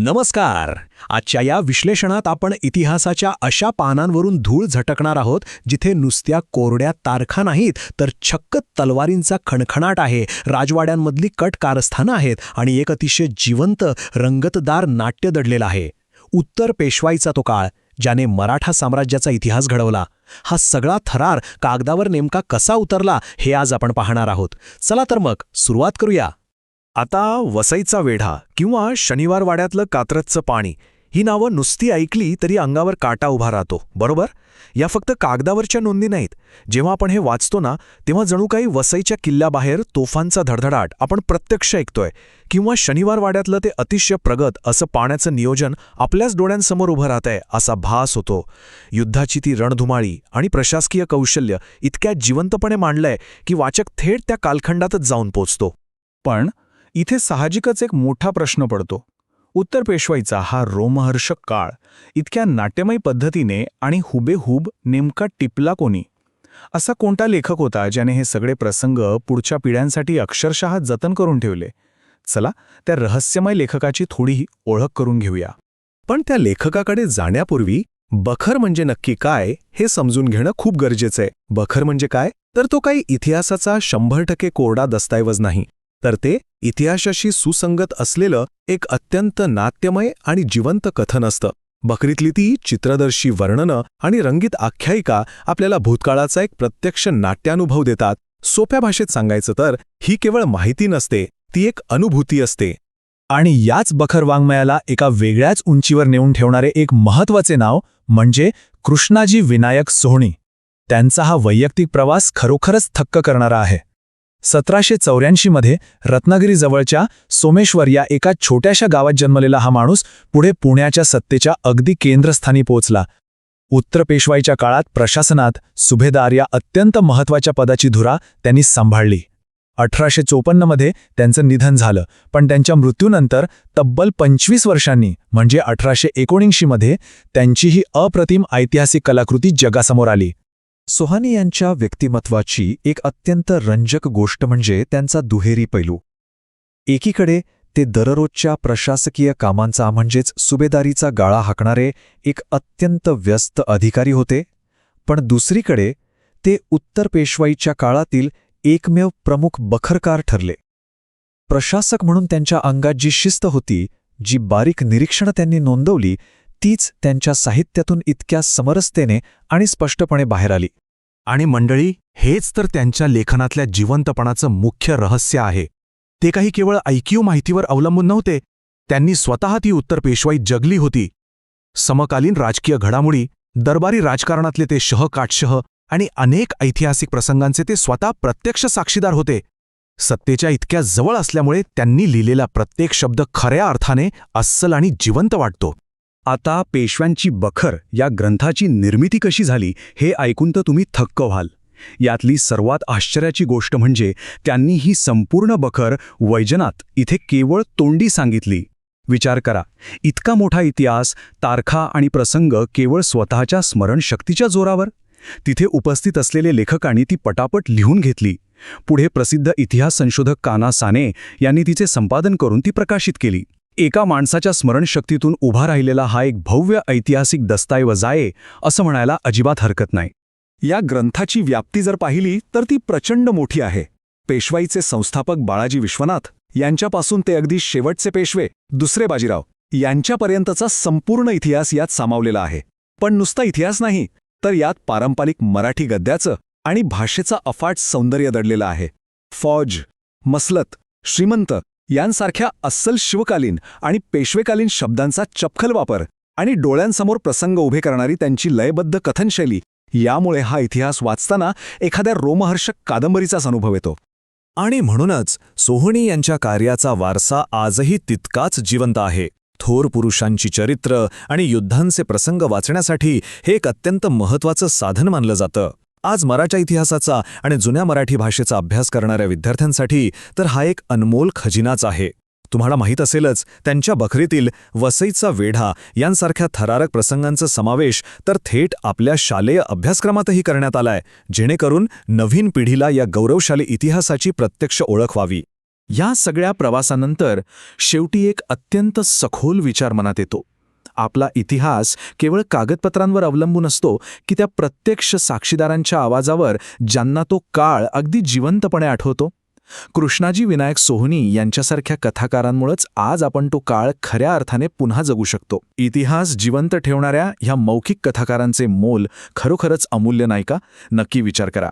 नमस्कार. आजच्या या विश्लेषणात आपण इतिहासाच्या अशा पानांवरून धूळ झटकणार आहोत जिथे नुसत्या कोरड्या तारखा नाहीत तर चक्क तलवारींचा खणखणाट आहे, राजवाड्यांमधली कट कारस्थानं आहेत आणि एक अतिशय जिवंत रंगतदार नाट्य दडलेलं आहे. उत्तर पेशवाईचा तो काळ, ज्याने मराठा साम्राज्याचा इतिहास घडवला. हा सगळा थरार कागदावर नेमका कसा उतरला हे आज आपण पाहणार आहोत. चला तर मग सुरुवात करूया. आता वसईचा वेढा किंवा शनिवारवाड्यातलं कात्रजचं पाणी ही नावं नुसती ऐकली तरी अंगावर काटा उभा राहतो, बरोबर? या फक्त कागदावरच्या नोंदी नाहीत. जेव्हा आपण हे वाचतो ना, तेव्हा जणू काही वसईच्या किल्ल्याबाहेर तोफांचा धडधडाट आपण प्रत्यक्ष ऐकतोय, किंवा शनिवारवाड्यातलं ते अतिशय प्रगत असं पाण्याचं नियोजन आपल्याच डोळ्यांसमोर उभं राहतंय असा भास होतो. युद्धाची ती रणधुमाळी आणि प्रशासकीय कौशल्य इतक्या जिवंतपणे मांडलंय की वाचक थेट त्या कालखंडातच जाऊन पोचतो. पण इथे साहजिकच एक मोठा प्रश्न पडतो. उत्तर पेशवाईचा हा रोमहर्षक काळ इतक्या नाट्यमय पद्धतीने आणि हुबेहूब नेमका टिपला कोणी? असा कोणता लेखक होता ज्याने हे सगळे प्रसंग पुढच्या पिढ्यांसाठी अक्षरशः जतन करून ठेवले? चला त्या रहस्यमय लेखकाची थोडी ओळख करून घेऊया. पण त्या लेखकाकडे जाण्यापूर्वी बखर म्हणजे नक्की काय हे समजून घेणं खूप गरजेचं आहे. बखर म्हणजे काय? तर तो काही इतिहासाचा 100% कोरडा दस्तऐवज नाही, तर ते इतिहासाशी सुसंगत असलेलं एक अत्यंत नाट्यमय आणि जिवंत कथन असतं. बखरीतली ती चित्रदर्शी वर्णनं आणि रंगीत आख्यायिका आपल्याला भूतकाळाचा एक प्रत्यक्ष नाट्यानुभव देतात. सोप्या भाषेत सांगायचं तर ही केवळ माहिती नसते, ती एक अनुभूती असते. आणि याच बखर वाङ्मयाला एका वेगळ्याच उंचीवर नेऊन ठेवणारे एक महत्त्वाचे नाव म्हणजे कृष्णाजी विनायक सोहणी. त्यांचा हा वैयक्तिक प्रवास खरोखरच थक्क करणारा आहे. 1784 मध्ये रत्नागिरीजवळच्या सोमेश्वर या एका छोट्याशा गावात जन्मलेला हा माणूस पुढे पुण्याच्या सत्तेच्या अगदी केंद्रस्थानी पोहोचला. उत्तर पेशवाईच्या काळात प्रशासनात सुभेदार या अत्यंत महत्त्वाच्या पदाची धुरा त्यांनी सांभाळली. 1854 मध्ये त्यांचं निधन झालं, पण त्यांच्या मृत्यूनंतर तब्बल 25 वर्षांनी म्हणजे 1879 मध्ये त्यांची ही अप्रतिम ऐतिहासिक कलाकृती जगासमोर आली. सोहानी यांच्या व्यक्तिमत्वाची एक अत्यंत रंजक गोष्ट म्हणजे त्यांचा दुहेरी पैलू. एकीकडे ते दररोजच्या प्रशासकीय कामांचा म्हणजेच सुभेदारीचा गाळा हाकणारे एक अत्यंत व्यस्त अधिकारी होते, पण दुसरीकडे ते उत्तर पेशवाईच्या काळातील एकमेव प्रमुख बखरकार ठरले. प्रशासक म्हणून त्यांच्या अंगात जी शिस्त होती, जी बारीक निरीक्षणं त्यांनी नोंदवली, तीच त्यांच्या साहित्यातून इतक्या समरसतेने आणि स्पष्टपणे बाहेर आली. आणि मंडळी, हेच तर त्यांच्या लेखनातल्या जिवंतपणाचं मुख्य रहस्य आहे. ते काही केवळ ऐकीव माहितीवर अवलंबून नव्हते, त्यांनी स्वतः ती उत्तर पेशवाई जगली होती. समकालीन राजकीय घडामोडी, दरबारी राजकारणातले ते शह आणि अनेक ऐतिहासिक प्रसंगांचे ते स्वतः प्रत्यक्ष साक्षीदार होते. सत्तेच्या इतक्या जवळ असल्यामुळे त्यांनी लिहिलेला प्रत्येक शब्द खऱ्या अर्थाने अस्सल आणि जिवंत वाटतो. आता पेशव्यांची बखर या ग्रंथाची निर्मिती कशी झाली हे ऐकून तर तुम्ही थक्क व्हाल. यातली सर्वात आश्चर्याची गोष्ट म्हणजे त्यांनी ही संपूर्ण बखर वैजनाथ इथे केवळ तोंडी सांगितली. विचार करा, इतका मोठा इतिहास, तारखा आणि प्रसंग केवळ स्वतःच्या स्मरणशक्तीच्या जोरावर. तिथे उपस्थित असलेले लेखकांनी ती पटापट लिहून घेतली. पुढे प्रसिद्ध इतिहास संशोधक कान्हा साने यांनी तिचे संपादन करून ती प्रकाशित केली. एका माणसाच्या स्मरणशक्तीतून उभा राहिलेला हा एक भव्य ऐतिहासिक दस्तऐवज आहे असं म्हणायला अजिबात हरकत नाही. या ग्रंथाची व्याप्ती जर पाहिली तर ती प्रचंड मोठी आहे. पेशवाईचे संस्थापक बाळाजी विश्वनाथ यांच्यापासून ते अगदी शेवटचे पेशवे दुसरे बाजीराव यांच्यापर्यंतचा संपूर्ण इतिहास यात सामावलेला आहे. पण नुसता इतिहास नाही, तर यात पारंपरिक मराठी गद्याचं आणि भाषेचा अफाट सौंदर्य दडलेलं आहे. फौज, मसलत, श्रीमंत यांसारख्या अस्सल शिवकालीन आणि पेशवेकालीन शब्दांचा चपखल वापर आणि डोळ्यांसमोर प्रसंग उभे करणारी त्यांची लयबद्ध कथनशैली, यामुळे हा इतिहास वाचताना एखाद्या रोमहर्षक कादंबरीचाच अनुभव येतो. आणि म्हणूनच सोहणी यांच्या कार्याचा वारसा आजही तितकाच जिवंत आहे. थोर पुरुषांची चरित्र आणि युद्धांचे प्रसंग वाचण्यासाठी हे एक अत्यंत महत्त्वाचं साधन मानलं जातं. आज मराठा इतिहासाचा आणि जुन्या मराठी भाषेचा अभ्यास करणाऱ्या विद्यार्थ्यांसाठी तर हा एक अनमोल खजिनाच आहे. तुम्हाला माहीत असेलच, त्यांच्या बखरीतील वसईचा वेढा यांसारख्या थरारक प्रसंगांचा समावेश तर थेट आपल्या शालेय अभ्यासक्रमातही करण्यात आलाय, जेणेकरून नवीन पिढीला या गौरवशाली इतिहासाची प्रत्यक्ष ओळख व्हावी. या सगळ्या प्रवासानंतर शेवटी एक अत्यंत सखोल विचार मनात येतो. आपला इतिहास केवळ कागदपत्रांवर अवलंबून असतो की त्या प्रत्यक्ष साक्षीदारांच्या आवाजावर, ज्यांना तो काळ अगदी जिवंतपणे आठवतो? कृष्णाजी विनायक सोहनी यांच्यासारख्या कथाकारांमुळेच आज आपण तो काळ खऱ्या अर्थाने पुन्हा जगू शकतो. इतिहास जिवंत ठेवणाऱ्या ह्या मौखिक कथाकारांचे मोल खरोखरच अमूल्य नाही का? नक्की विचार करा.